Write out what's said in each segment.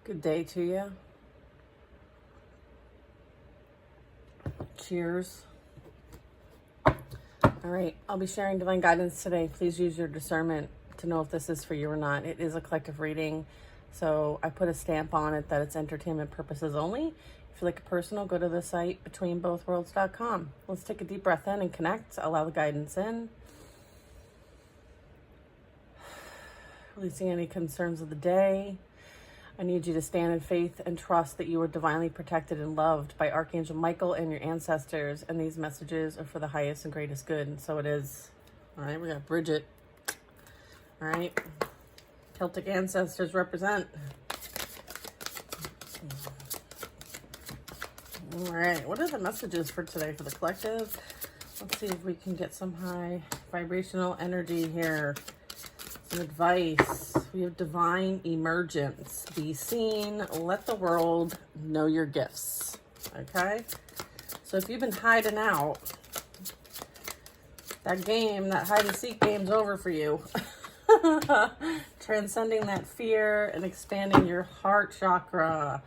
Good day to you. Cheers. All right, I'll be sharing divine guidance today. Please use your discernment to know if this is for you or not. It is a collective reading, so I put a stamp on it that it's entertainment purposes only. If you like a personal, go to the site betweenbothworlds.com. Let's take a deep breath in and connect. Allow the guidance in. Releasing any concerns of the day. I need you to stand in faith and trust that you are divinely protected and loved by Archangel Michael and your ancestors, and these messages are for the highest and greatest good, and so it is. All right, we got Bridget. All right, Celtic ancestors represent. All right, what are the messages for today for the collective? Let's see if we can get some high vibrational energy here. Some advice. We have divine emergence. Be seen. Let the world know your gifts. Okay? So if you've been hiding out, that game, that hide and seek game's over for you. Transcending that fear and expanding your heart chakra.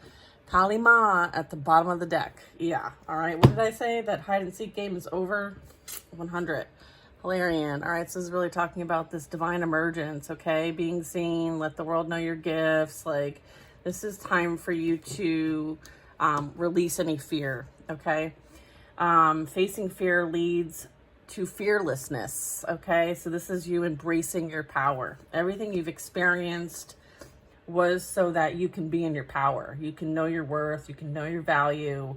Kali Ma at the bottom of the deck. Yeah. All right. What did I say? That hide and seek game is over? 100. Hilarion. All right, so this is really talking about this divine emergence, okay? Being seen, let the world know your gifts. Like, this is time for you to release any fear, okay? Facing fear leads to fearlessness, okay? So this is you embracing your power. Everything you've experienced was so that you can be in your power. You can know your worth. You can know your value.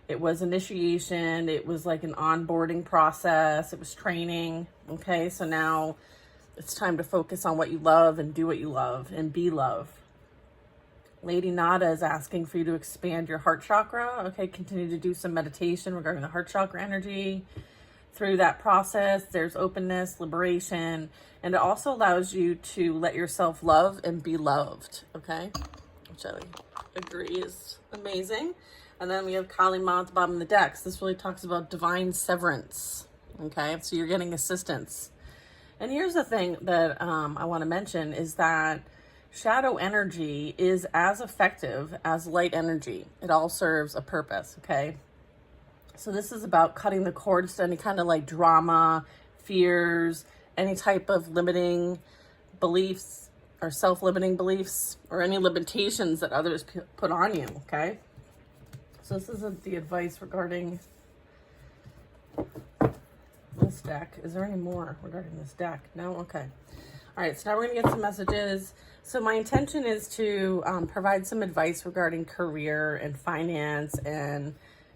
It was initiation. It was like an onboarding process. It was training. Okay, so now it's time to focus on what you love and do what you love and be love. Lady Nada is asking for you to expand your heart chakra. Okay, continue to do some meditation regarding the heart chakra energy. Through that process, there's openness, liberation, and it also allows you to let yourself love and be loved. Okay, which I agree is amazing. And then we have Kali Ma at the bottom of the deck. So this really talks about divine severance. Okay, so you're getting assistance. And here's the thing that I want to mention is that shadow energy is as effective as light energy. It all serves a purpose, okay? So this is about cutting the cords to any kind of like drama, fears, any type of limiting beliefs or self-limiting beliefs or any limitations that others put on you, okay? So this isn't the advice regarding this deck. Is there any more regarding this deck? No? Okay. All right, so now we're going to get some messages. So my intention is to provide some advice regarding career and finance and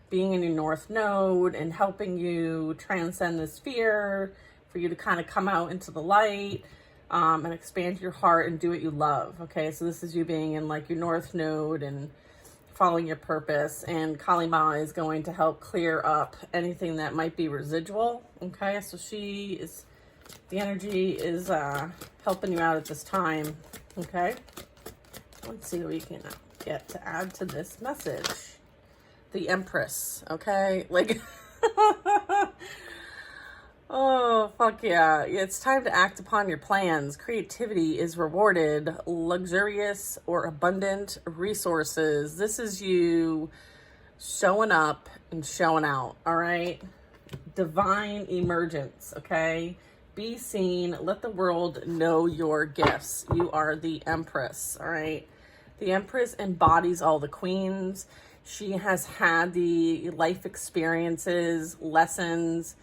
being in your North Node and helping you transcend this fear, for you to kind of come out into the light and expand your heart and do what you love. Okay, so this is you being in like your North Node and following your purpose, and Kali Ma is going to help clear up anything that might be residual. Okay, so the energy is helping you out at this time. Okay, let's see what we can get to add to this message. The Empress. Okay, like oh, fuck yeah. It's time to act upon your plans. Creativity is rewarded. Luxurious or abundant resources. This is you showing up and showing out, all right? Divine emergence, okay? Be seen. Let the world know your gifts. You are the Empress, all right? The Empress embodies all the queens. She has had the life experiences, lessons,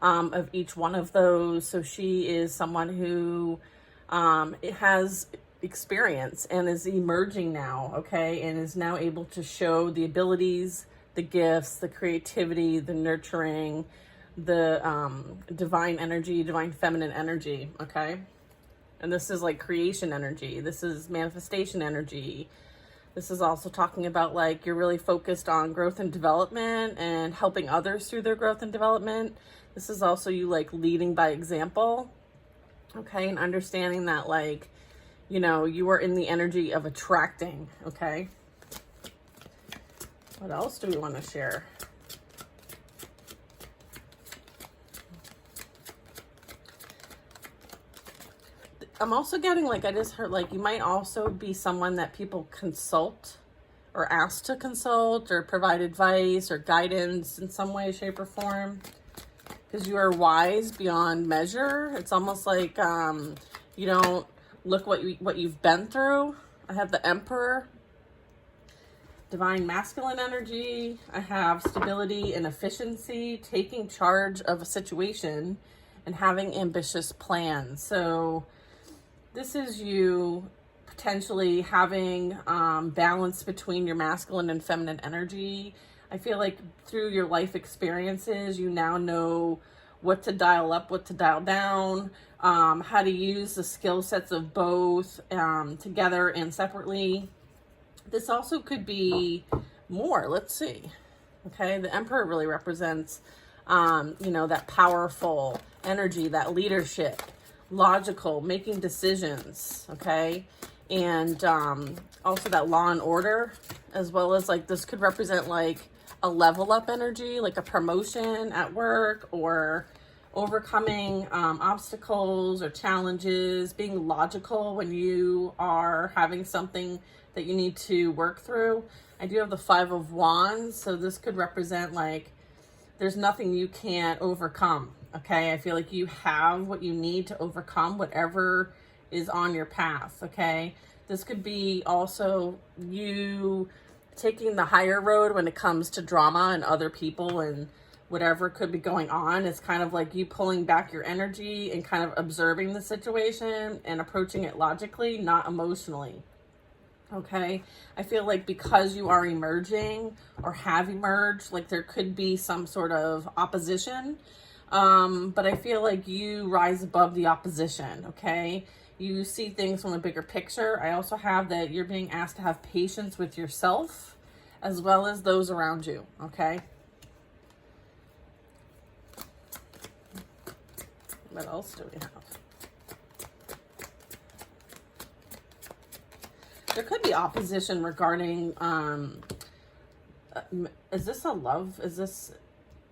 of each one of those. So she is someone who has experience and is emerging now, okay, and is now able to show the abilities, the gifts, the creativity, the nurturing, the divine energy, divine feminine energy, okay? And this is like creation energy. This is manifestation energy. This is also talking about like you're really focused on growth and development and helping others through their growth and development. This is also you like leading by example, okay? And understanding that like, you know, you are in the energy of attracting, okay? What else do we want to share? I'm also getting, like, I just heard, like, you might also be someone that people consult or ask to consult or provide advice or guidance in some way, shape, or form. Because you are wise beyond measure. It's almost like you don't look what you've been through. I have the Emperor, divine masculine energy. I have stability and efficiency, taking charge of a situation and having ambitious plans. So this is you potentially having balance between your masculine and feminine energy. I feel like through your life experiences, you now know what to dial up, what to dial down, how to use the skill sets of both together and separately. This also could be more. Let's see. Okay, the Emperor really represents, that powerful energy, that leadership, logical, making decisions. Okay, and also that law and order, as well as like this could represent like a level up energy, like a promotion at work or overcoming obstacles or challenges, being logical when you are having something that you need to work through. I do have the Five of Wands, so this could represent like there's nothing you can't overcome. Okay, I feel like you have what you need to overcome whatever is on your path. Okay, this could be also you taking the higher road when it comes to drama and other people and whatever could be going on. It's kind of like you pulling back your energy and kind of observing the situation and approaching it logically, not emotionally. Okay, I feel like because you are emerging or have emerged, like there could be some sort of opposition, but I feel like you rise above the opposition. Okay, you see things from a bigger picture. I also have that you're being asked to have patience with yourself as well as those around you. Okay, what else do we have? There could be opposition regarding, is this a love? Is this,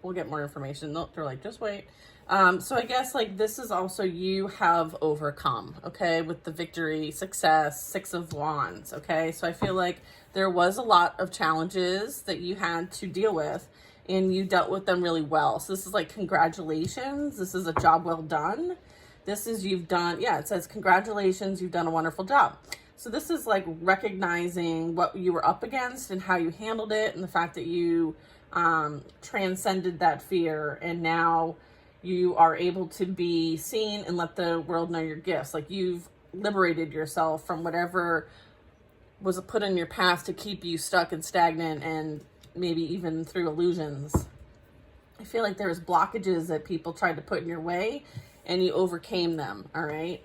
we'll get more information. They're like, just wait. So I guess like this is also you have overcome, okay, with the victory, success, Six of Wands, okay? So I feel like there was a lot of challenges that you had to deal with and you dealt with them really well. So this is like, congratulations. This is a job well done. This is you've done, yeah, it says congratulations, you've done a wonderful job. So this is like recognizing what you were up against and how you handled it and the fact that you transcended that fear and now you are able to be seen and let the world know your gifts. Like you've liberated yourself from whatever was put in your past to keep you stuck and stagnant and maybe even through illusions. I feel like there was blockages that people tried to put in your way and you overcame them, all right?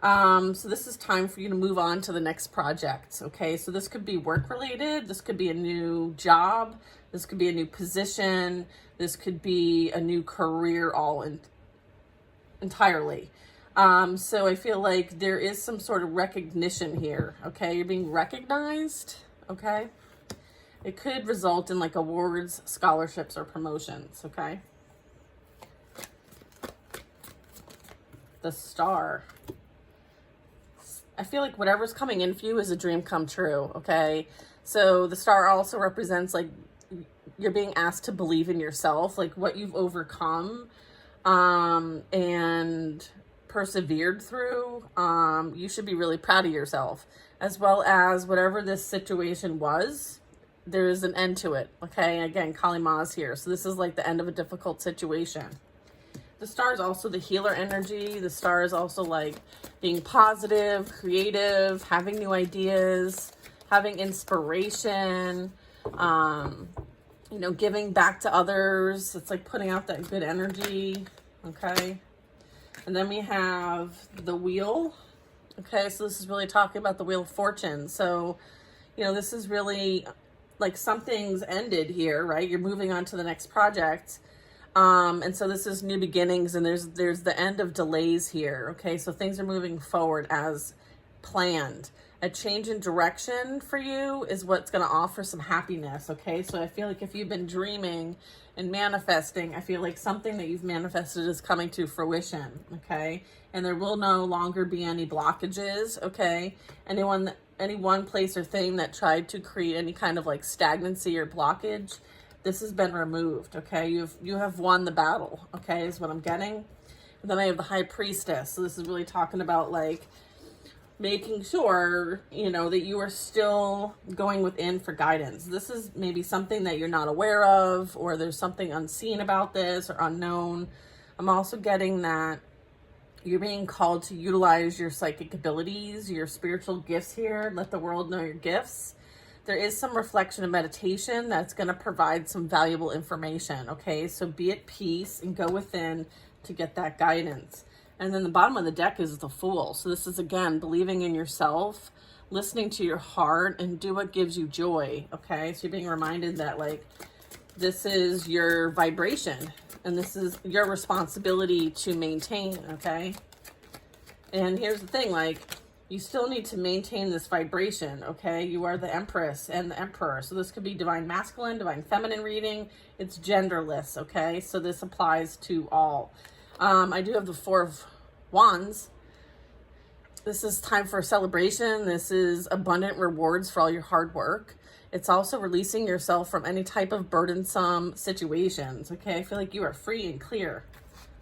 So this is time for you to move on to the next project. Okay, so this could be work related. This could be a new job. This could be a new position. This could be a new career entirely. So I feel like there is some sort of recognition here. Okay, you're being recognized. Okay, it could result in like awards, scholarships, or promotions. Okay, the Star. I feel like whatever's coming in for you is a dream come true, okay? So the Star also represents like you're being asked to believe in yourself, like what you've overcome and persevered through. You should be really proud of yourself, as well as whatever this situation was, there is an end to it, okay? Again, Kali Ma is here. So this is like the end of a difficult situation. The Star is also the healer energy. The Star is also like being positive, creative, having new ideas, having inspiration, giving back to others. It's like putting out that good energy, okay? And then we have the Wheel, okay? So this is really talking about the Wheel of Fortune. So, this is really like something's ended here, right? You're moving on to the next project. And so this is new beginnings and there's the end of delays here. Okay. So things are moving forward as planned, a change in direction for you is what's going to offer some happiness, okay? So I feel like if you've been dreaming and manifesting, I feel like something that you've manifested is coming to fruition, okay? And there will no longer be any blockages, okay? Any one place or thing that tried to create any kind of like stagnancy or blockage, this has been removed, okay? You have won the battle, okay, is what I'm getting. And then I have the High Priestess. So this is really talking about like making sure, you know, that you are still going within for guidance. This is maybe something that you're not aware of, or there's something unseen about this or unknown. I'm also getting that you're being called to utilize your psychic abilities, your spiritual gifts here. Let the world know your gifts. There is some reflection and meditation that's going to provide some valuable information, okay? So be at peace and go within to get that guidance. And then the bottom of the deck is the Fool. So this is, again, believing in yourself, listening to your heart, and do what gives you joy, okay? So you're being reminded that, like, this is your vibration, and this is your responsibility to maintain, okay? And here's the thing, like, you still need to maintain this vibration, okay? You are the Empress and the Emperor. So this could be divine masculine, divine feminine reading. It's genderless, okay? So this applies to all. I do have the Four of Wands. This is time for a celebration. This is abundant rewards for all your hard work. It's also releasing yourself from any type of burdensome situations, okay? I feel like you are free and clear,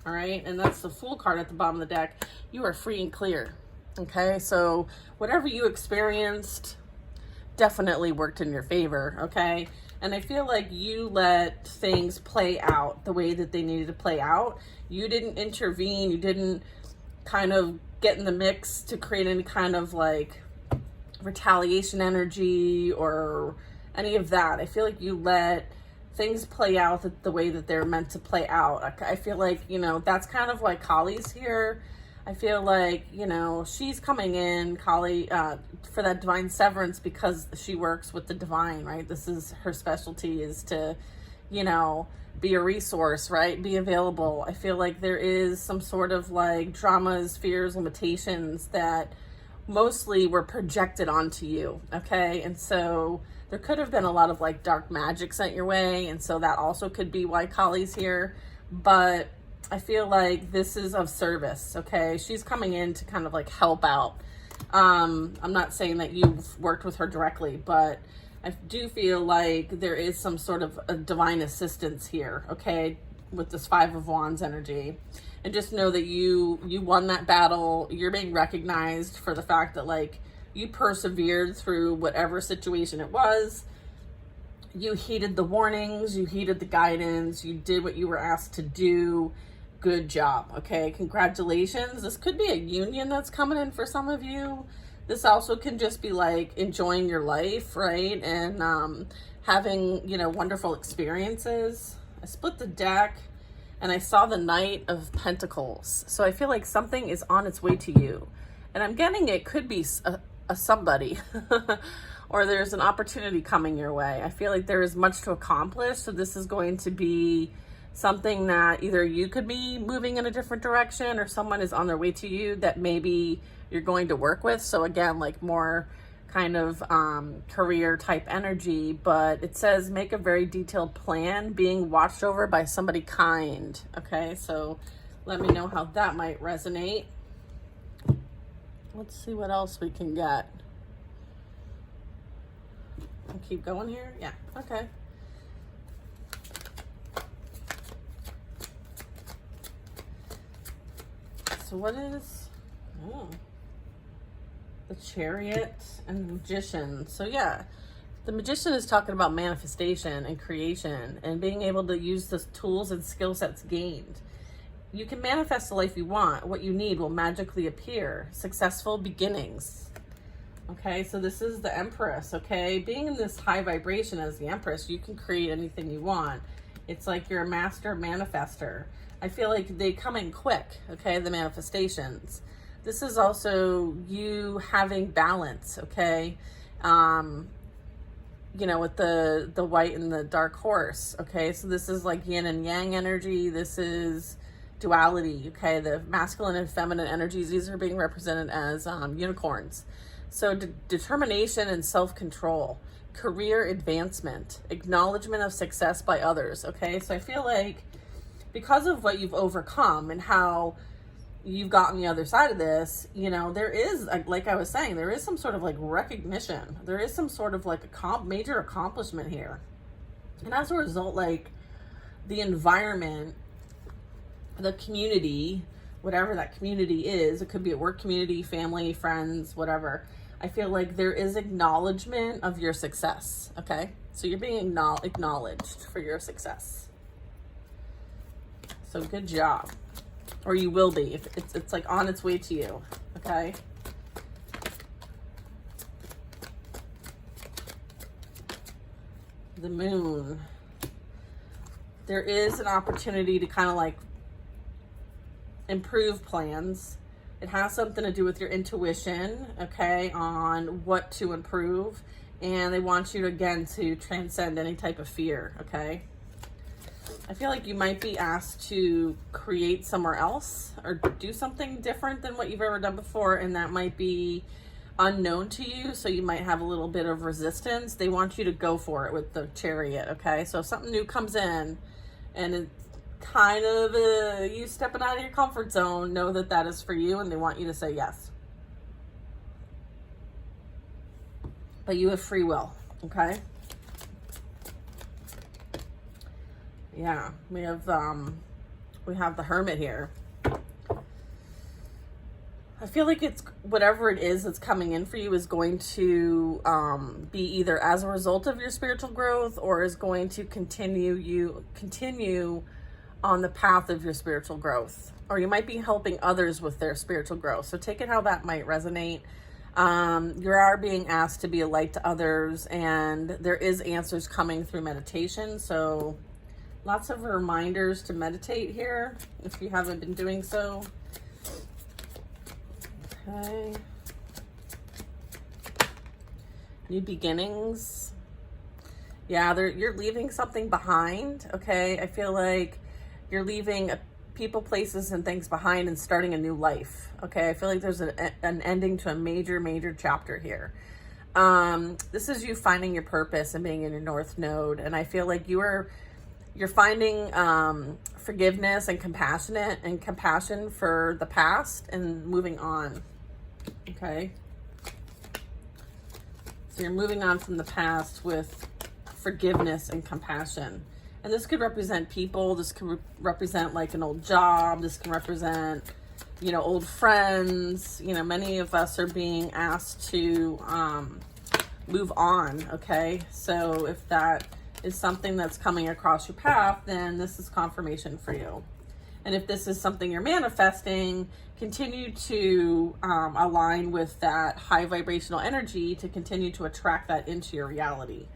all right? And that's the Fool card at the bottom of the deck. You are free and clear, okay? So whatever you experienced definitely worked in your favor, okay? And I feel like you let things play out the way that they needed to play out. You didn't intervene. You didn't kind of get in the mix to create any kind of like retaliation energy or any of that. I feel like you let things play out the way that they're meant to play out. I feel like, you know, that's kind of why Kali's here. I feel like, you know, she's coming in, Kali, for that divine severance because she works with the divine, right? This is her specialty, is to, you know, be a resource, right? Be available. I feel like there is some sort of like traumas, fears, limitations that mostly were projected onto you, okay? And so there could have been a lot of like dark magic sent your way, and so that also could be why Kali's here. But I feel like this is of service, okay? She's coming in to kind of like help out. I'm not saying that you've worked with her directly, but I do feel like there is some sort of a divine assistance here, okay? With this Five of Wands energy. And just know that you won that battle. You're being recognized for the fact that like you persevered through whatever situation it was. You heeded the warnings, you heeded the guidance, you did what you were asked to do. Good job, okay? Congratulations. This could be a union that's coming in for some of you. This also can just be like enjoying your life, right? And having, you know, wonderful experiences. I split the deck and I saw the Knight of Pentacles. So I feel like something is on its way to you. And I'm getting it could be a somebody or there's an opportunity coming your way. I feel like there is much to accomplish. So this is going to be something that either you could be moving in a different direction or someone is on their way to you that maybe you're going to work with. So again, like more kind of career type energy, but it says make a very detailed plan, being watched over by somebody kind. Okay, so let me know how that might resonate. Let's see what else we can get. I'll keep going here. Yeah, okay. So what is, the Chariot and the Magician. So yeah, the Magician is talking about manifestation and creation and being able to use the tools and skill sets gained. You can manifest the life you want. What you need will magically appear. Successful beginnings. Okay, so this is the Empress, okay? Being in this high vibration as the Empress, you can create anything you want. It's like you're a master manifester. I feel like they come in quick, okay, the manifestations. This is also you having balance, okay? You know, with the white and the dark horse, okay? So this is like yin and yang energy. This is duality, okay? The masculine and feminine energies, these are being represented as unicorns. So determination and self-control, career advancement, acknowledgement of success by others. Okay, so I feel like because of what you've overcome and how you've gotten the other side of this, you know, there is, like I was saying, there is some sort of like recognition. There is some sort of like a major accomplishment here. And as a result, like the environment, the community, whatever that community is, it could be a work community, family, friends, whatever. I feel like there is acknowledgement of your success. Okay, so you're being acknowledged for your success. So good job. Or you will be. If it's like on its way to you. Okay. The Moon. There is an opportunity to kind of like improve plans. It has something to do with your intuition, okay, on what to improve. And they want you, again, to transcend any type of fear, okay? I feel like you might be asked to create somewhere else or do something different than what you've ever done before, and that might be unknown to you, so you might have a little bit of resistance. They want you to go for it with the Chariot, okay? So if something new comes in and it's kind of you stepping out of your comfort zone, know that that is for you, and they want you to say yes. But you have free will, okay? Yeah, we have the Hermit here. I feel like it's whatever it is that's coming in for you is going to be either as a result of your spiritual growth or is going to continue on the path of your spiritual growth. Or you might be helping others with their spiritual growth. So take it how that might resonate. You are being asked to be a light to others, and there is answers coming through meditation. So lots of reminders to meditate here if you haven't been doing so. Okay. New beginnings. Yeah, you're leaving something behind, okay? I feel like you're leaving people, places, and things behind and starting a new life, okay? I feel like there's an ending to a major, major chapter here. This is you finding your purpose and being in your North Node, and I feel like you're finding forgiveness and compassion for the past and moving on, okay? So you're moving on from the past with forgiveness and compassion. And this could represent people. This could represent like an old job. This can represent, you know, old friends. You know, many of us are being asked to move on, okay? So if that is something that's coming across your path, then this is confirmation for you. And if this is something you're manifesting, continue to align with that high vibrational energy to continue to attract that into your reality.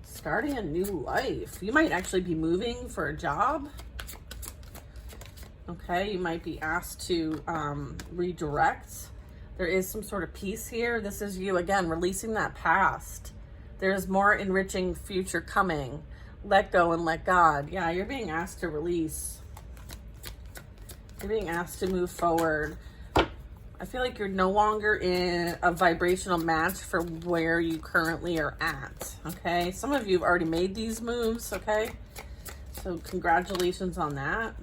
Starting a new life. You might actually be moving for a job. Okay, you might be asked to redirect. There is some sort of peace here. This is you, again, releasing that past. There's more enriching future coming. Let go and let God. Yeah, you're being asked to release. You're being asked to move forward. I feel like you're no longer in a vibrational match for where you currently are at, okay? Some of you have already made these moves, okay? So congratulations on that.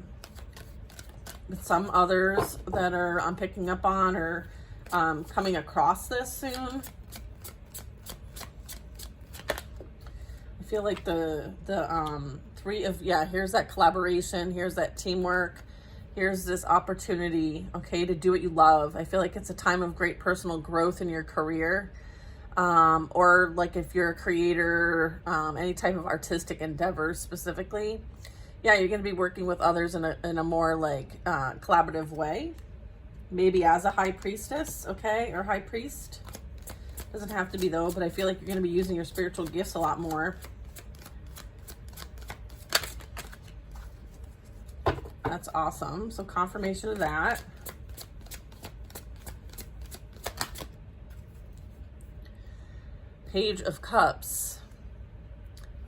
But some others that I'm picking up on are coming across this soon. I feel like the three of, yeah, here's that collaboration, here's that teamwork. Here's this opportunity, okay, to do what you love. I feel like it's a time of great personal growth in your career. Or like if you're a creator, any type of artistic endeavor specifically. Yeah, you're going to be working with others in a more like collaborative way. Maybe as a high priestess, okay, or high priest. Doesn't have to be though, but I feel like you're going to be using your spiritual gifts a lot more. That's awesome. So confirmation of that. Page of Cups.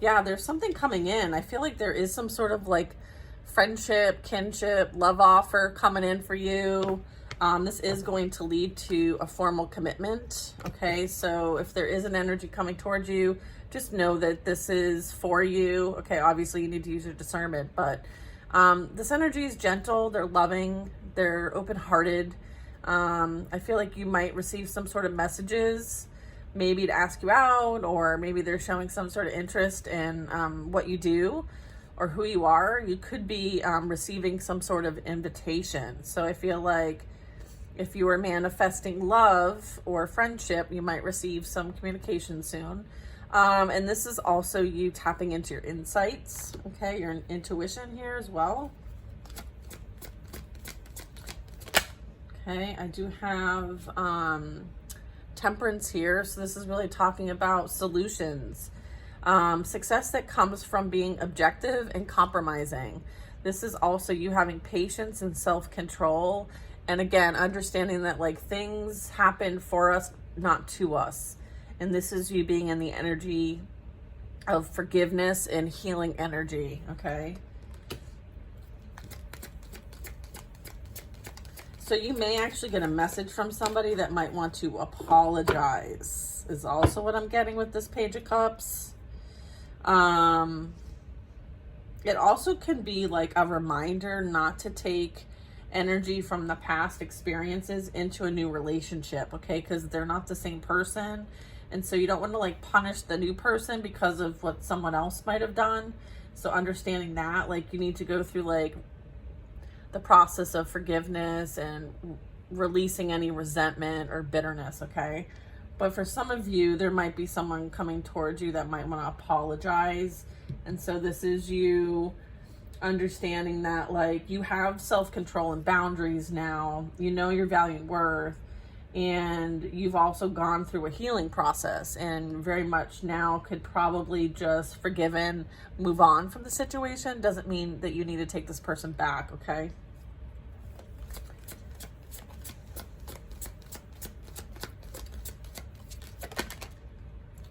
Yeah, there's something coming in. I feel like there is some sort of like friendship, kinship, love offer coming in for you. This is going to lead to a formal commitment. Okay, so if there is an energy coming towards you, just know that this is for you. Okay, obviously you need to use your discernment, but this energy is gentle, they're loving, they're open-hearted. I feel like you might receive some sort of messages, maybe to ask you out, or maybe they're showing some sort of interest in what you do or who you are. You could be receiving some sort of invitation. So I feel like if you are manifesting love or friendship, you might receive some communication soon. And this is also you tapping into your insights, okay, your intuition here as well. Okay, I do have Temperance here. So this is really talking about solutions. Success that comes from being objective and compromising. This is also you having patience and self-control. And again, understanding that like things happen for us, not to us. And this is you being in the energy of forgiveness and healing energy, okay? So you may actually get a message from somebody that might want to apologize, is also what I'm getting with this Page of Cups. It also can be like a reminder not to take energy from the past experiences into a new relationship, okay? Because they're not the same person. And so you don't want to like punish the new person because of what someone else might have done. So understanding that, like you need to go through like the process of forgiveness and releasing any resentment or bitterness, okay? But for some of you, there might be someone coming towards you that might want to apologize. And so this is you understanding that like you have self-control and boundaries now, you know your value and worth, and you've also gone through a healing process and very much now could probably just forgive and move on from the situation. Doesn't mean that you need to take this person back, okay?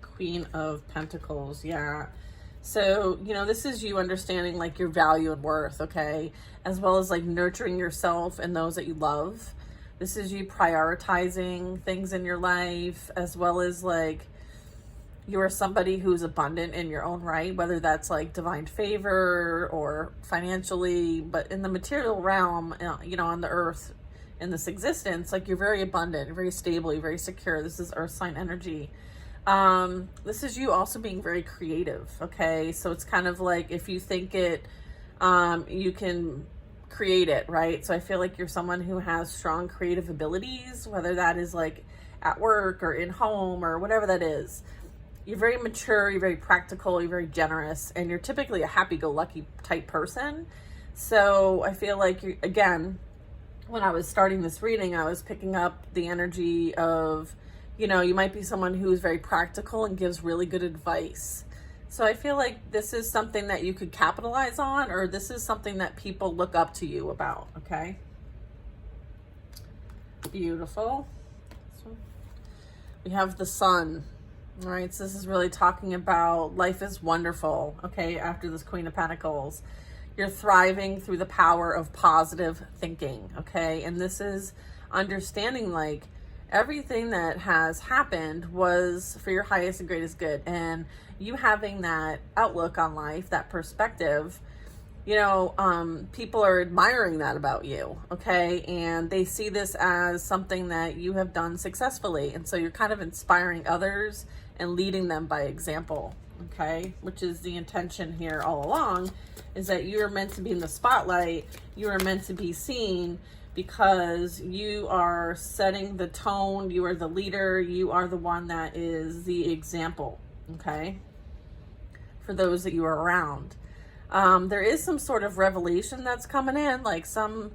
Queen of Pentacles, yeah. So, you know, this is you understanding like your value and worth, okay? As well as like nurturing yourself and those that you love. This is you prioritizing things in your life, as well as like you are somebody who's abundant in your own right, whether that's like divine favor or financially, but in the material realm, you know, on the earth, in this existence, like you're very abundant, very stable, you're very secure. This is earth sign energy. This is you also being very creative, okay? So it's kind of like if you think it, you can create it, right? So I feel like you're someone who has strong creative abilities, whether that is like at work or in home or whatever that is. You're very mature, you're very practical, you're very generous, and you're typically a happy-go-lucky type person. So I feel like, you, again, when I was starting this reading, I was picking up the energy of, you know, you might be someone who is very practical and gives really good advice. So I feel like this is something that you could capitalize on, or this is something that people look up to you about, okay? Beautiful. So we have the Sun, all right? So this is really talking about life is wonderful, okay? After this Queen of Pentacles, you're thriving through the power of positive thinking, okay? And this is understanding like everything that has happened was for your highest and greatest good. And you having that outlook on life, that perspective, you know, people are admiring that about you, okay? And they see this as something that you have done successfully. And so you're kind of inspiring others and leading them by example, okay? Which is the intention here all along, is that you are meant to be in the spotlight. You are meant to be seen, because you are setting the tone, you are the leader, you are the one that is the example, okay, for those that you are around. There is some sort of revelation that's coming in, like some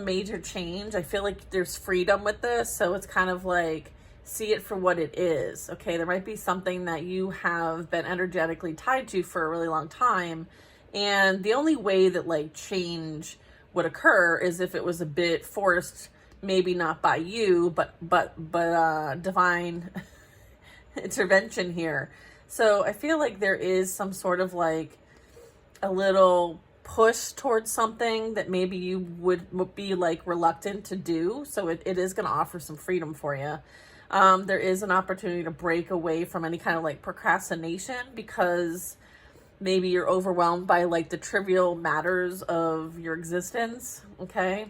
major change. I feel like there's freedom with this, so it's kind of like, see it for what it is, okay? There might be something that you have been energetically tied to for a really long time, and the only way that like change would occur is if it was a bit forced, maybe not by you, but divine intervention here. So I feel like there is some sort of like a little push towards something that maybe you would be like reluctant to do. So it is going to offer some freedom for you. There is an opportunity to break away from any kind of like procrastination, because maybe you're overwhelmed by like the trivial matters of your existence. Okay.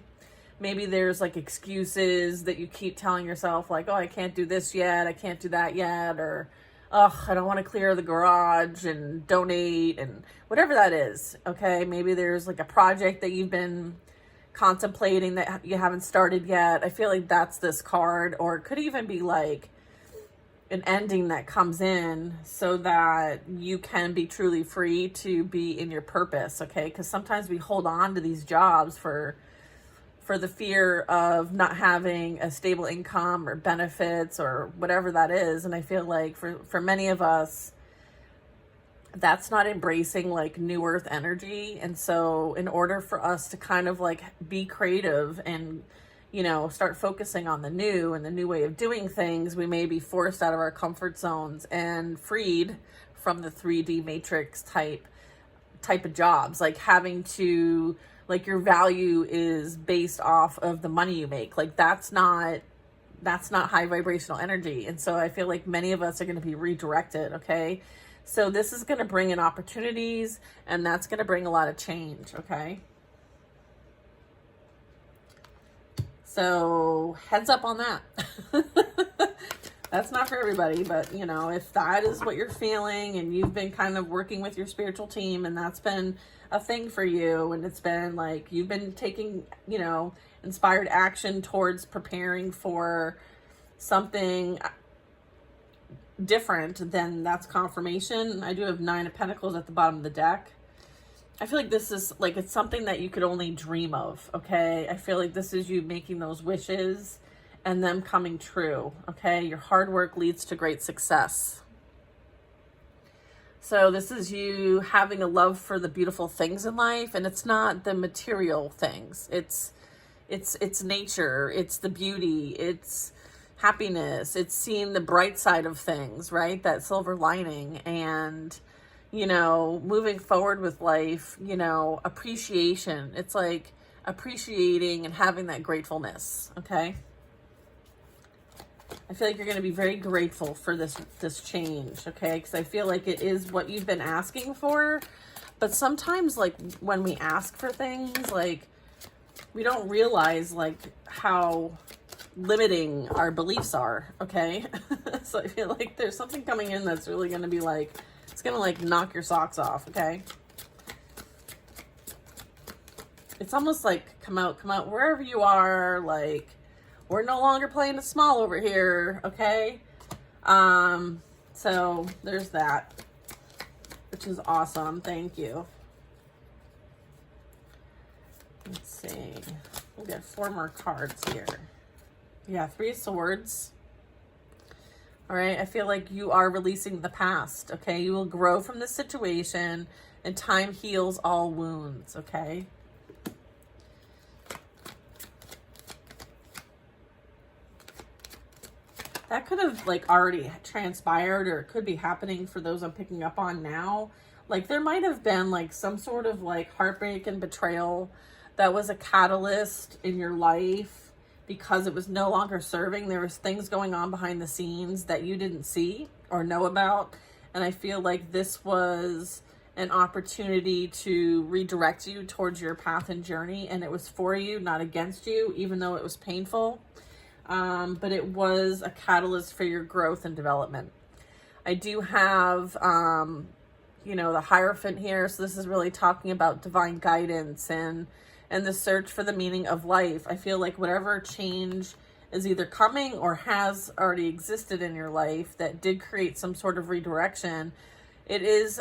Maybe there's like excuses that you keep telling yourself, like, oh, I can't do this yet. I can't do that yet. Or, oh, I don't want to clear the garage and donate, and whatever that is. Okay. Maybe there's like a project that you've been contemplating that you haven't started yet. I feel like that's this card. Or it could even be like an ending that comes in so that you can be truly free to be in your purpose. Okay. Because sometimes we hold on to these jobs for the fear of not having a stable income or benefits or whatever that is. And I feel like for many of us, that's not embracing like new earth energy. And so in order for us to kind of like be creative and, you know, start focusing on the new and the new way of doing things, we may be forced out of our comfort zones and freed from the 3D matrix type of jobs, like having to, like, your value is based off of the money you make. Like that's not high vibrational energy. And so I feel like many of us are going to be redirected. Okay. So this is going to bring in opportunities, and that's going to bring a lot of change. Okay. So heads up on that. That's not for everybody, but you know, if that is what you're feeling and you've been kind of working with your spiritual team and that's been a thing for you, and it's been like you've been taking, you know, inspired action towards preparing for something different, then that's confirmation. I do have 9 of Pentacles at the bottom of the deck. I feel like this is like, it's something that you could only dream of. Okay. I feel like this is you making those wishes and them coming true. Okay. Your hard work leads to great success. So this is you having a love for the beautiful things in life, and it's not the material things. It's nature. It's the beauty. It's happiness. It's seeing the bright side of things, right? That silver lining, and, you know, moving forward with life, you know, appreciation. It's like appreciating and having that gratefulness. Okay. I feel like you're going to be very grateful for this change, okay? Because I feel like it is what you've been asking for. But sometimes, like, when we ask for things, like, we don't realize, like, how limiting our beliefs are, okay? So I feel like there's something coming in that's really going to be, like, it's going to, like, knock your socks off, okay? It's almost like, come out wherever you are, like, we're no longer playing it small over here, okay? So there's that, which is awesome. Thank you. Let's see. We'll get 4 more cards here. Yeah, 3 of Swords. All right, I feel like you are releasing the past, okay? You will grow from this situation, and time heals all wounds, okay? That could have like already transpired, or it could be happening for those I'm picking up on now. Like there might have been like some sort of like heartbreak and betrayal that was a catalyst in your life because it was no longer serving. There was things going on behind the scenes that you didn't see or know about. And I feel like this was an opportunity to redirect you towards your path and journey. And it was for you, not against you, even though it was painful. But it was a catalyst for your growth and development. I do have, you know, the Hierophant here. So this is really talking about divine guidance and the search for the meaning of life. I feel like whatever change is either coming or has already existed in your life that did create some sort of redirection, it is,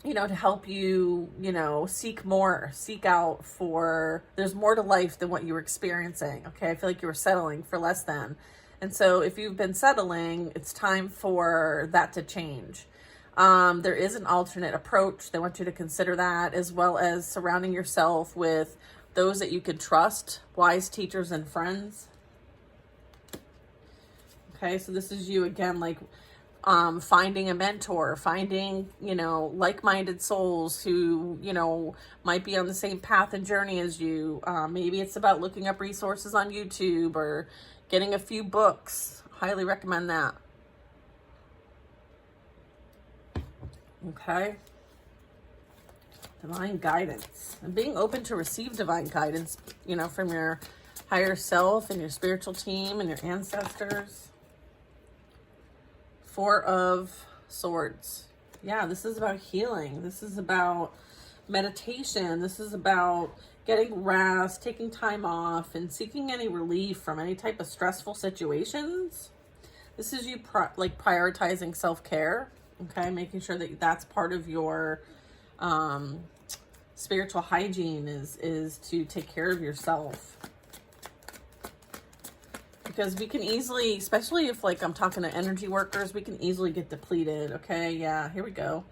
you know, to help you, you know, seek out for, there's more to life than what you were experiencing. Okay. I feel like you were settling for less than. And so if you've been settling, it's time for that to change. There is an alternate approach. They want you to consider that, as well as surrounding yourself with those that you can trust, wise teachers and friends. Okay. So this is you again, like finding a mentor, finding, like-minded souls who, might be on the same path and journey as you. Maybe it's about looking up resources on YouTube or getting a few books. Highly recommend that. Okay. Divine guidance. And being open to receive divine guidance, from your higher self and your spiritual team and your ancestors. Four of Swords. Yeah, this is about healing. This is about meditation. This is about getting rest, taking time off, and seeking any relief from any type of stressful situations. This is you prioritizing self-care, okay? Making sure that that's part of your spiritual hygiene is to take care of yourself. Because we can easily, especially if I'm talking to energy workers, we can easily get depleted. Okay, yeah, here we go.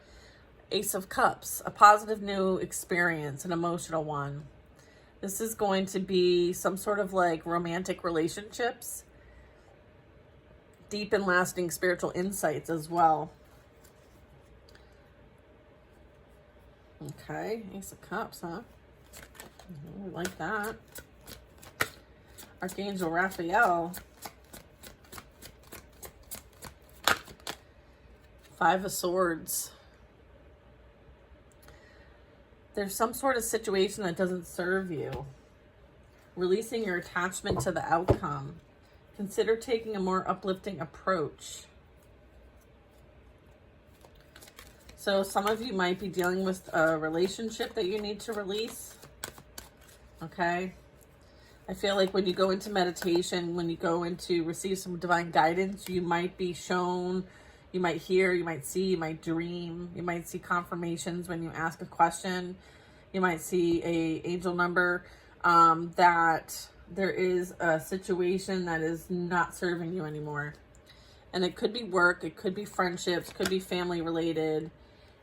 Ace of Cups, a positive new experience, an emotional one. This is going to be some sort of romantic relationships, deep and lasting spiritual insights as well. Okay, Ace of Cups, huh? I like that. Archangel Raphael. Five of Swords. There's some sort of situation that doesn't serve you. Releasing your attachment to the outcome. Consider taking a more uplifting approach. So some of you might be dealing with a relationship that you need to release. Okay. I feel like when you go into meditation, when you go into receive some divine guidance, you might be shown, you might hear, you might see, you might dream, you might see confirmations when you ask a question. You might see a angel number that there is a situation that is not serving you anymore. And it could be work, it could be friendships, could be family related,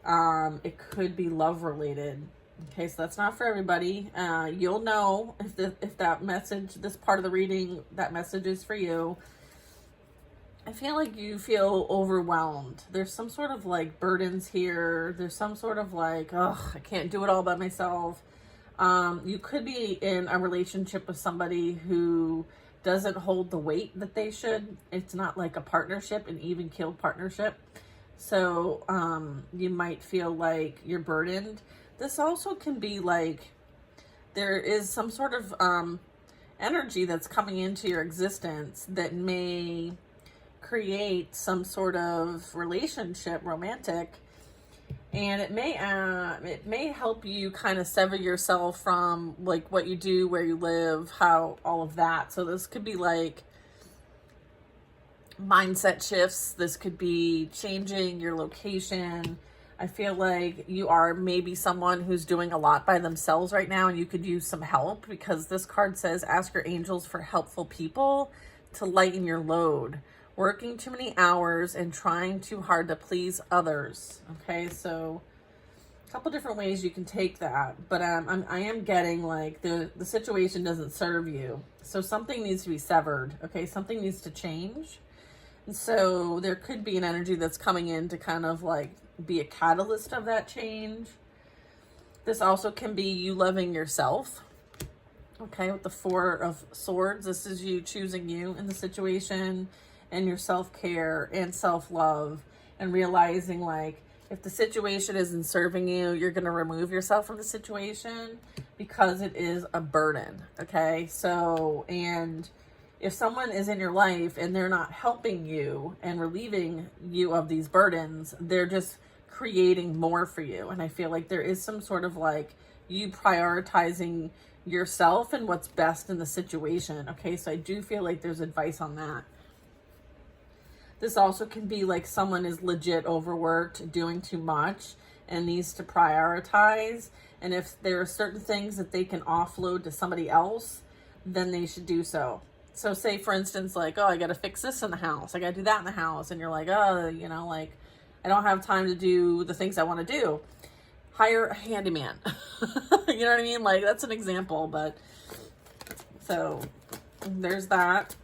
it could be love related. Okay, so that's not for everybody. You'll know if that message, this part of the reading, that message is for you. I feel like you feel overwhelmed. There's some sort of burdens here. There's some sort of I can't do it all by myself. You could be in a relationship with somebody who doesn't hold the weight that they should. It's not like a partnership, an even keeled partnership. So you might feel like you're burdened. This also can be there is some sort of energy that's coming into your existence that may create some sort of relationship, romantic, and it may help you kind of sever yourself from what you do, where you live, how, all of that. So this could be mindset shifts. This could be changing your location. I feel like you are maybe someone who's doing a lot by themselves right now and you could use some help, because this card says ask your angels for helpful people to lighten your load. Working too many hours and trying too hard to please others. Okay, so a couple different ways you can take that, but I am getting the situation doesn't serve you. So something needs to be severed. Okay, something needs to change. And so there could be an energy that's coming in to kind of be a catalyst of that change. This also can be you loving yourself. Okay, with the Four of Swords, this is you choosing you in the situation and your self-care and self-love, and realizing if the situation isn't serving you, you're going to remove yourself from the situation because it is a burden. Okay, so, and if someone is in your life and they're not helping you and relieving you of these burdens, they're just creating more for you. And I feel like there is some sort of you prioritizing yourself and what's best in the situation. Okay, so I do feel like there's advice on that. This also can be someone is legit overworked, doing too much, and needs to prioritize. And if there are certain things that they can offload to somebody else, then they should do so. So say, for instance, oh, I got to fix this in the house. I got to do that in the house. And you're oh, I don't have time to do the things I want to do. Hire a handyman. You know what I mean? That's an example, but so there's that.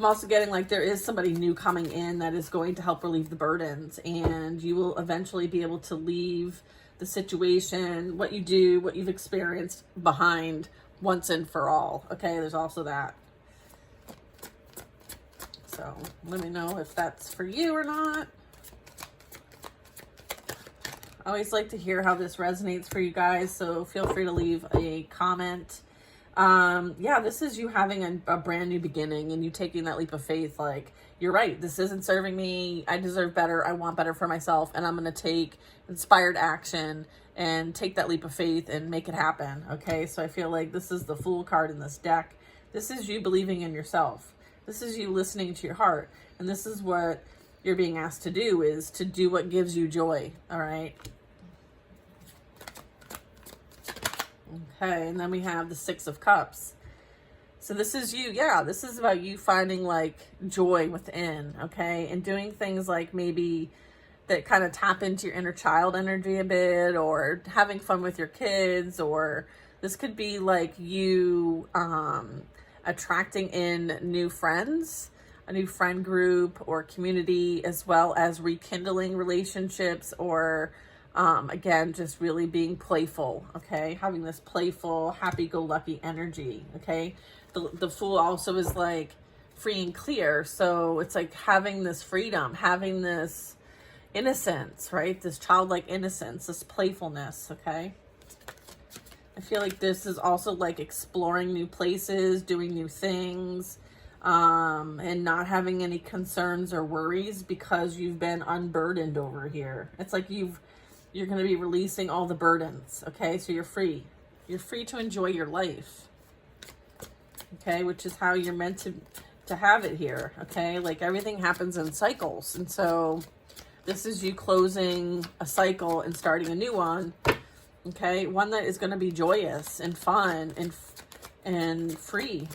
I'm also getting like there is somebody new coming in that is going to help relieve the burdens, and you will eventually be able to leave the situation, what you do, what you've experienced behind once and for all. Okay, there's also that. So let me know if that's for you or not. I always like to hear how this resonates for you guys, so feel free to leave a comment. Yeah, this is you having a brand new beginning and you taking that leap of faith. Like, you're right, this isn't serving me. I deserve better. I want better for myself, and I'm going to take inspired action and take that leap of faith and make it happen. Okay, so I feel like this is the Fool card in this deck. This is you believing in yourself. This is you listening to your heart, and this is what you're being asked to do, is to do what gives you joy. All right. Okay, and then we have the Six of Cups. So this is you. Yeah, this is about you finding like joy within, okay? And doing things like maybe that kind of tap into your inner child energy a bit, or having fun with your kids, or this could be like you attracting in new friends, a new friend group or community, as well as rekindling relationships, or again, just really being playful, okay? Having this playful, happy-go-lucky energy, okay? The Fool also is like free and clear. So it's like having this freedom, having this innocence, right? This childlike innocence, this playfulness, okay? I feel like this is also like exploring new places, doing new things, and not having any concerns or worries because you've been unburdened over here. It's like you're going to be releasing all the burdens, okay? So you're free. You're free to enjoy your life, okay? Which is how you're meant to have it here, okay? Like, everything happens in cycles. And so this is you closing a cycle and starting a new one, okay? One that is going to be joyous and fun and free.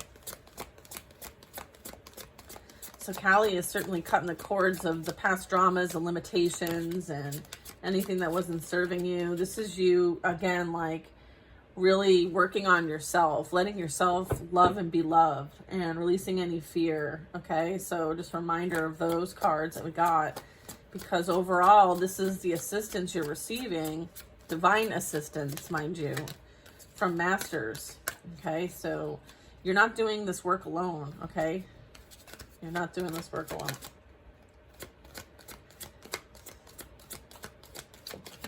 So Callie is certainly cutting the cords of the past dramas and limitations and anything that wasn't serving you. This is you, again, like really working on yourself, letting yourself love and be loved, and releasing any fear, okay? So just a reminder of those cards that we got, because overall, this is the assistance you're receiving, divine assistance, mind you, from masters, okay? So you're not doing this work alone, okay? You're not doing this work alone.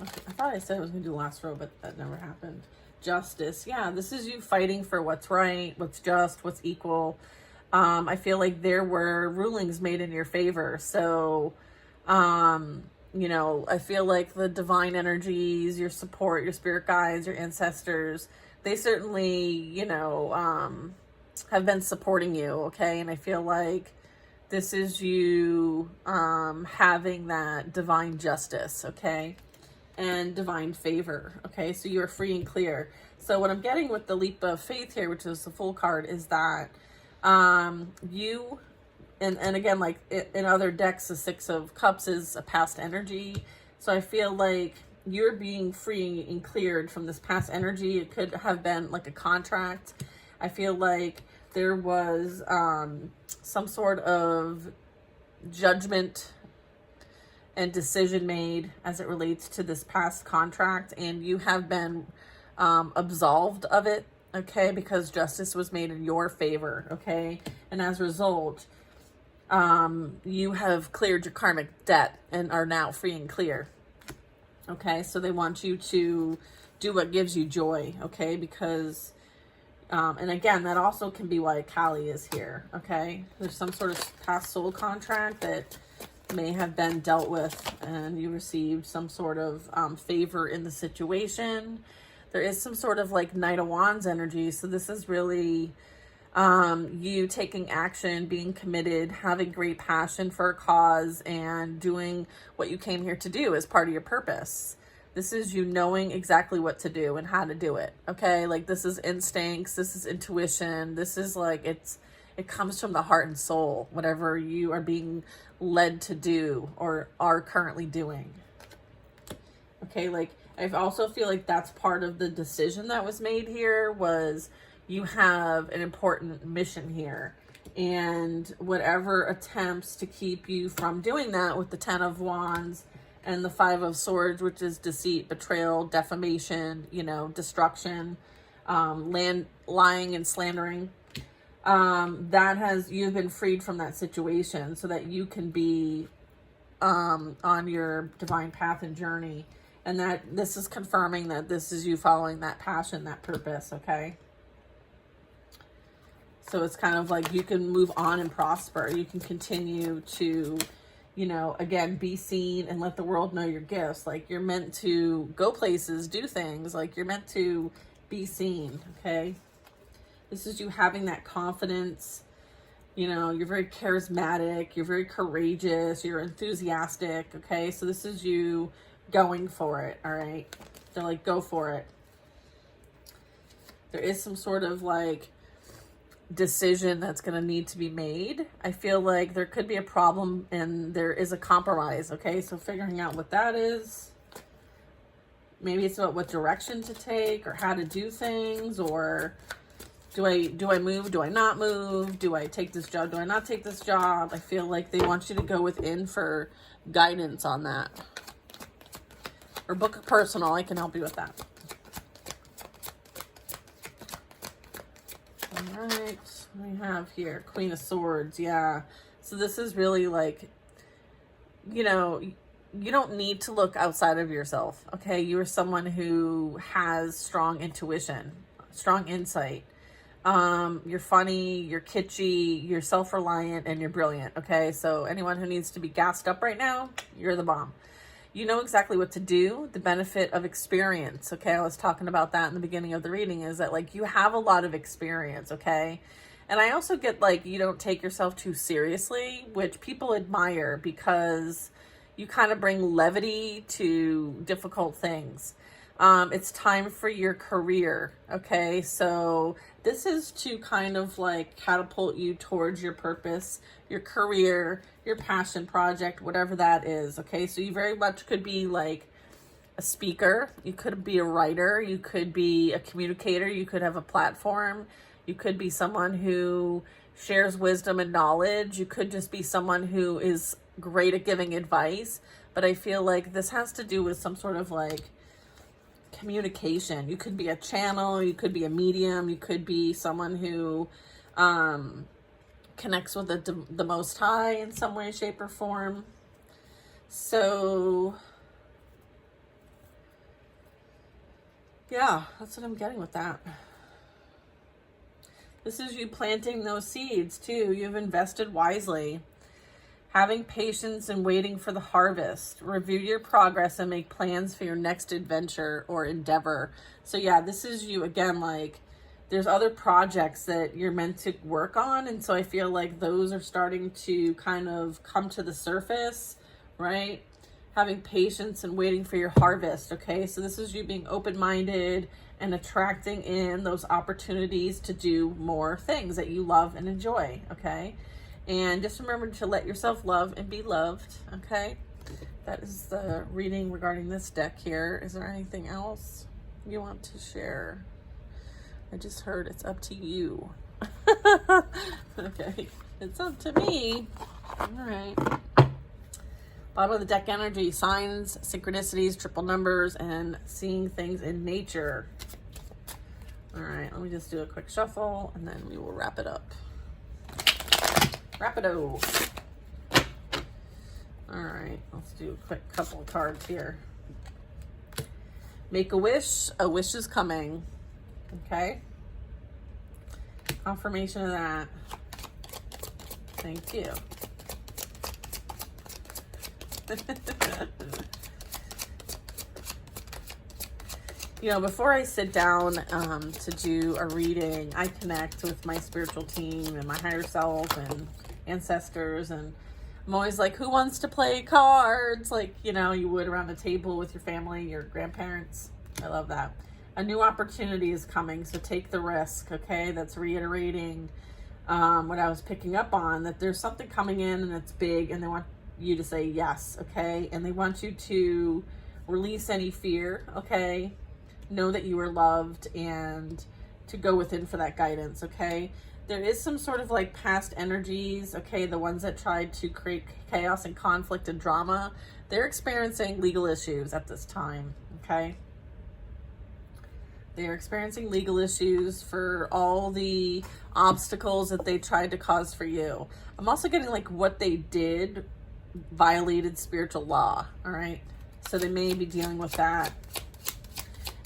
I thought I said I was going to do the last row, but that never happened. Justice. Yeah, this is you fighting for what's right, what's just, what's equal. I feel like there were rulings made in your favor. So, you know, I feel like the divine energies, your support, your spirit guides, your ancestors, they certainly, you know, have been supporting you, okay? And I feel like this is you having that divine justice, okay? And divine favor, okay? So you're free and clear. So what I'm getting with the leap of faith here, which is the Fool card, is that you, and again, like in other decks, the Six of Cups is a past energy. So I feel like you're being free and cleared from this past energy. It could have been like a contract. I feel like there was some sort of judgment and decision made as it relates to this past contract, and you have been absolved of it, okay, because justice was made in your favor, okay? And as a result, you have cleared your karmic debt and are now free and clear, okay? So they want you to do what gives you joy, okay? Because and again, that also can be why Callie is here, okay? There's some sort of past soul contract that may have been dealt with, and you received some sort of favor in the situation. There is some sort of like Knight of Wands energy. So this is really you taking action, being committed, having great passion for a cause, and doing what you came here to do as part of your purpose. This is you knowing exactly what to do and how to do it, okay? Like, this is instincts, this is intuition, this is like, it comes from the heart and soul, whatever you are being led to do or are currently doing. Okay, like, I also feel like that's part of the decision that was made here, was you have an important mission here. And whatever attempts to keep you from doing that with the 10 of Wands and the 5 of Swords, which is deceit, betrayal, defamation, you know, destruction, lying and slandering, you've been freed from that situation so that you can be on your divine path and journey. And that this is confirming that this is you following that passion, that purpose, okay? So it's kind of like you can move on and prosper. You can continue to, you know, again, be seen and let the world know your gifts. Like, you're meant to go places, do things. Like, you're meant to be seen, okay? This is you having that confidence. You know, you're very charismatic. You're very courageous. You're enthusiastic, okay? So this is you going for it, all right? They're like, go for it. There is some sort of like decision that's going to need to be made. I feel like there could be a problem and there is a compromise, okay? So figuring out what that is. Maybe it's about what direction to take or how to do things, or do I move? Do I not move? Do I take this job? Do I not take this job? I feel like they want you to go within for guidance on that. Or book a personal. I can help you with that. All right. We have here Queen of Swords. Yeah. So this is really like, you know, you don't need to look outside of yourself. Okay. You are someone who has strong intuition, strong insight. You're funny, you're kitschy, you're self-reliant, and you're brilliant. Okay. So anyone who needs to be gassed up right now, you're the bomb. You know exactly what to do, the benefit of experience, okay? I was talking about that in the beginning of the reading, is that, like, you have a lot of experience, okay? And I also get, like, you don't take yourself too seriously, which people admire because you kind of bring levity to difficult things. It's time for your career, okay? So this is to kind of like catapult you towards your purpose, your career, your passion project, whatever that is, okay? So you very much could be like a speaker, you could be a writer, you could be a communicator, you could have a platform, you could be someone who shares wisdom and knowledge, you could just be someone who is great at giving advice. But I feel like this has to do with some sort of like communication. You could be a channel, you could be a medium, you could be someone who connects with the Most High in some way, shape, or form. So yeah, that's what I'm getting with that. This is you planting those seeds too. You've invested wisely. Having patience and waiting for the harvest. Review your progress and make plans for your next adventure or endeavor. So yeah, this is you again, like there's other projects that you're meant to work on. And so I feel like those are starting to kind of come to the surface, right? Having patience and waiting for your harvest, okay? So this is you being open-minded and attracting in those opportunities to do more things that you love and enjoy, okay? And just remember to let yourself love and be loved, okay? That is the reading regarding this deck here. Is there anything else you want to share? I just heard it's up to you. Okay, it's up to me. All right. Bottom of the deck energy, signs, synchronicities, triple numbers, and seeing things in nature. All right, let me just do a quick shuffle and then we will wrap it up. Rapido. All right, let's do a quick couple of cards here. Make a wish is coming. Okay. Confirmation of that. Thank you. You know, before I sit down to do a reading, I connect with my spiritual team and my higher self and ancestors, and I'm always like, who wants to play cards like, you know, you would around the table with your family, your grandparents. I love that. A new opportunity is coming, so take the risk, okay? That's reiterating what I was picking up on, that there's something coming in and it's big and they want you to say yes, okay? And they want you to release any fear, okay? Know that you are loved and to go within for that guidance, okay? There is some sort of like past energies, okay, the ones that tried to create chaos and conflict and drama, they're experiencing legal issues at this time, okay? They're experiencing legal issues for all the obstacles that they tried to cause for you. I'm also getting like what they did violated spiritual law, all right? So they may be dealing with that.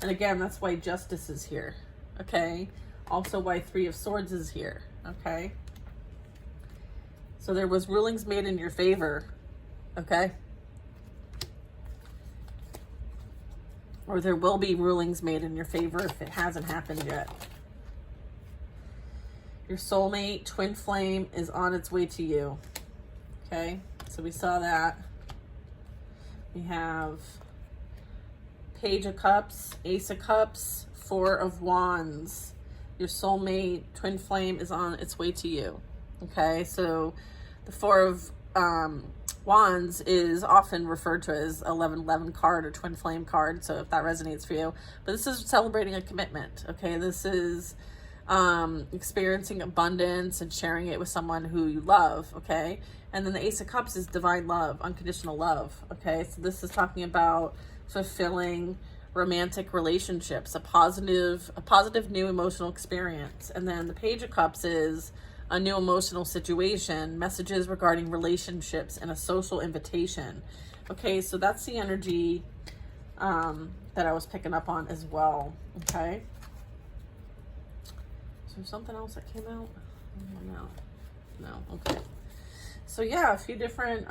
And again, that's why justice is here, okay? Also why Three of Swords is here, okay? So there was rulings made in your favor, okay? Or there will be rulings made in your favor if it hasn't happened yet. Your soulmate, twin flame, is on its way to you, okay? So we saw that. We have Page of Cups, Ace of Cups, Four of Wands. Your soulmate, twin flame, is on its way to you. Okay, so the Four of Wands is often referred to as 1111 card or twin flame card. So if that resonates for you, but this is celebrating a commitment. Okay, this is experiencing abundance and sharing it with someone who you love. Okay, and then the Ace of Cups is divine love, unconditional love. Okay, so this is talking about fulfilling romantic relationships, a positive new emotional experience. And then the Page of Cups is a new emotional situation, messages regarding relationships, and a social invitation. Okay, so that's the energy that I was picking up on as well. Okay, is there something else that came out? No, okay. So yeah, a few different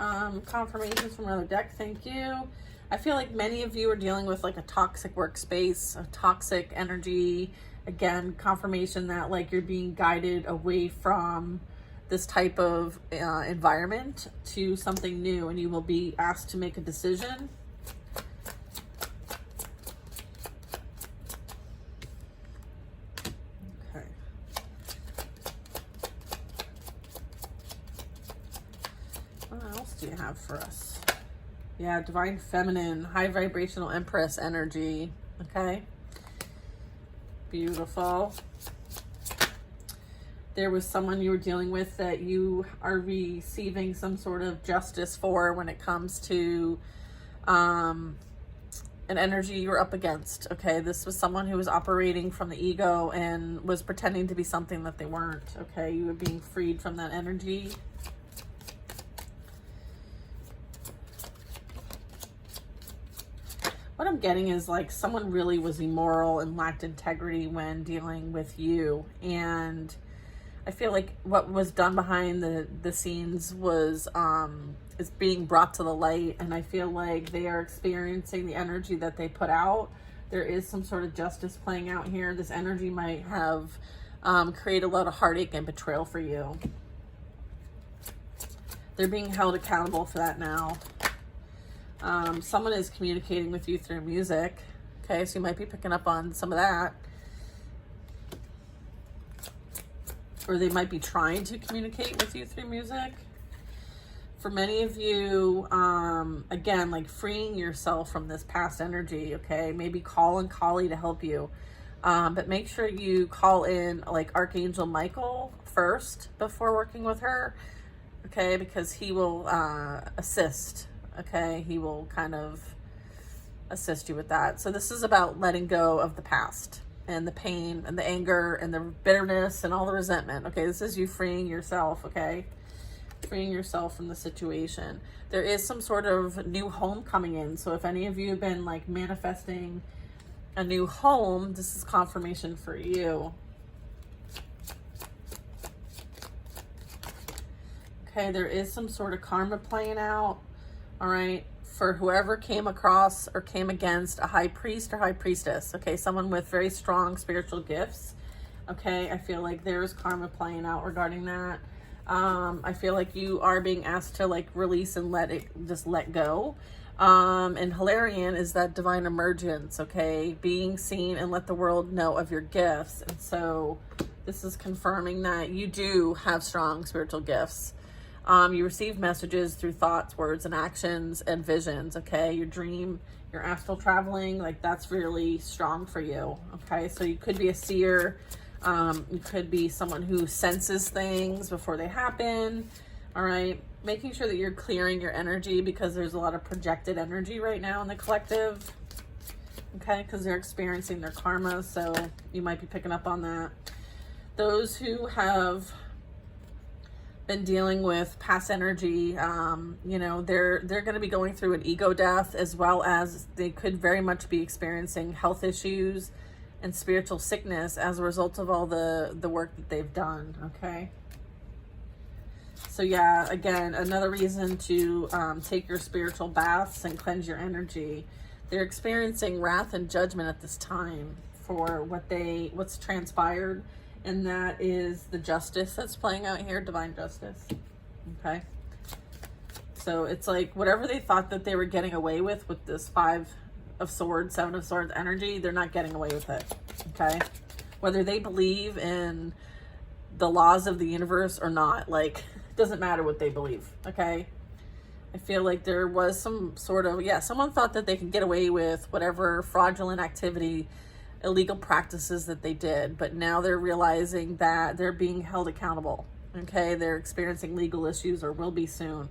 confirmations from another deck. Thank you. I feel like many of you are dealing with like a toxic workspace, a toxic energy. Again, confirmation that like you're being guided away from this type of environment to something new, and you will be asked to make a decision. Okay. What else do you have for us? Yeah, divine feminine, high vibrational empress energy. Okay. Beautiful. There was someone you were dealing with that you are receiving some sort of justice for when it comes to an energy you're up against. Okay. This was someone who was operating from the ego and was pretending to be something that they weren't. Okay. You were being freed from that energy. What I'm getting is like someone really was immoral and lacked integrity when dealing with you. And I feel like what was done behind the scenes was is being brought to the light. And I feel like they are experiencing the energy that they put out. There is some sort of justice playing out here. This energy might have created a lot of heartache and betrayal for you. They're being held accountable for that now. Someone is communicating with you through music. Okay, so you might be picking up on some of that. Or they might be trying to communicate with you through music. For many of you, again, like freeing yourself from this past energy, okay? Maybe call in Kali to help you. But make sure you call in like Archangel Michael first before working with her, okay? Because he will assist. Okay, he will kind of assist you with that. So this is about letting go of the past and the pain and the anger and the bitterness and all the resentment. Okay, this is you freeing yourself, okay? Freeing yourself from the situation. There is some sort of new home coming in. So if any of you have been like manifesting a new home, this is confirmation for you. Okay, there is some sort of karma playing out. All right, for whoever came across or came against a high priest or high priestess, okay, someone with very strong spiritual gifts, okay, I feel like there's karma playing out regarding that. I feel like you are being asked to like release and just let go. And Hilarion is that divine emergence, okay, being seen and let the world know of your gifts. And so this is confirming that you do have strong spiritual gifts. You receive messages through thoughts, words, and actions and visions, okay? Your dream, your astral traveling, like that's really strong for you, okay? So you could be a seer, You could be someone who senses things before they happen. All right. Making sure that you're clearing your energy, because there's a lot of projected energy right now in the collective. Okay. Because they're experiencing their karma. So you might be picking up on that. Those who have been dealing with past energy, you know, they're going to be going through an ego death, as well as they could very much be experiencing health issues and spiritual sickness as a result of all the work that they've done. Okay. So yeah, again, another reason to take your spiritual baths and cleanse your energy. They're experiencing wrath and judgment at this time for what's transpired. And that is the justice that's playing out here, divine justice. Okay. So it's like whatever they thought that they were getting away with this 5 of Swords, 7 of Swords energy, they're not getting away with it. Okay. Whether they believe in the laws of the universe or not, like, it doesn't matter what they believe. Okay. I feel like there was some sort of, someone thought that they could get away with whatever fraudulent activity, illegal practices that they did, but now they're realizing that they're being held accountable. Okay, they're experiencing legal issues, or will be soon.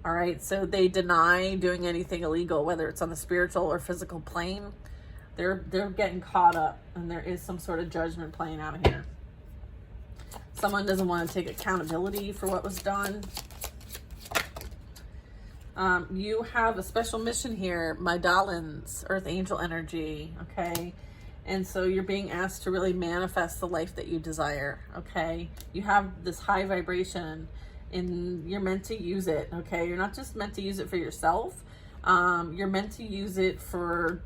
All right, so they deny doing anything illegal, whether it's on the spiritual or physical plane. They're getting caught up, and there is some sort of judgment playing out here. Someone doesn't want to take accountability for what was done. You have a special mission here, my darlings, Earth Angel energy. Okay. And so you're being asked to really manifest the life that you desire, okay? You have this high vibration, and you're meant to use it, okay? You're not just meant to use it for yourself. You're meant to use it for,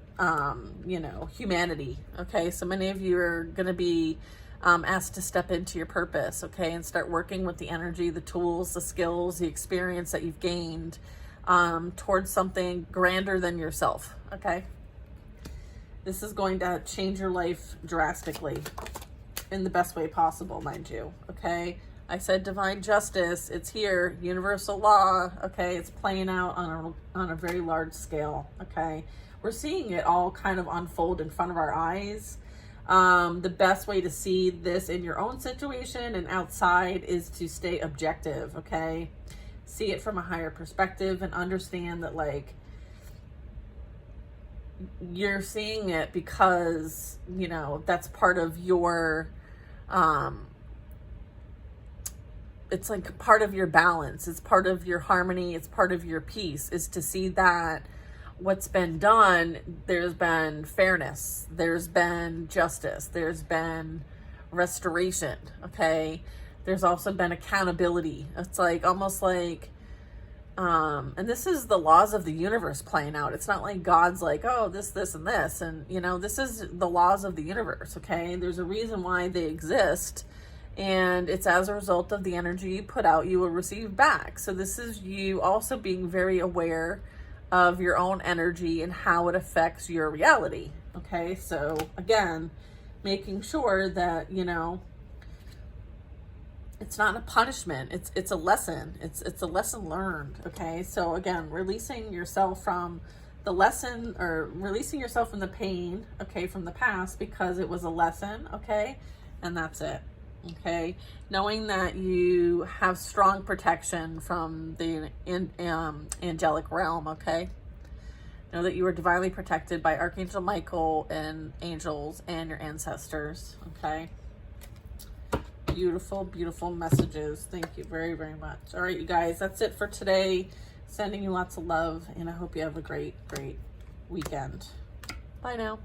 you know, humanity, okay? So many of you are going to be asked to step into your purpose, okay? And start working with the energy, the tools, the skills, the experience that you've gained towards something grander than yourself, okay? This is going to change your life drastically in the best way possible, mind you. Okay. I said divine justice. It's here. Universal law. Okay. It's playing out on a very large scale. Okay. We're seeing it all kind of unfold in front of our eyes. The best way to see this in your own situation and outside is to stay objective. Okay. See it from a higher perspective and understand that, like, you're seeing it because, you know, that's part of your, it's like part of your balance. It's part of your harmony. It's part of your peace, is to see that what's been done, there's been fairness. There's been justice. There's been restoration. Okay. There's also been accountability. It's like, almost like, and this is the laws of the universe playing out. It's not like God's like, oh, this, and this. And, you know, this is the laws of the universe, okay? There's a reason why they exist. And it's as a result of the energy you put out, you will receive back. So this is you also being very aware of your own energy and how it affects your reality, okay? So, again, making sure that, you know, it's not a punishment. It's a lesson. It's a lesson learned. Okay. So again, releasing yourself from the lesson, or releasing yourself from the pain, okay, from the past, because it was a lesson. Okay. And that's it. Okay. Knowing that you have strong protection from the angelic realm. Okay. Know that you are divinely protected by Archangel Michael and angels and your ancestors. Okay. Beautiful, beautiful messages. Thank you very, very much. All right, you guys, that's it for today. Sending you lots of love, and I hope you have a great, great weekend. Bye now.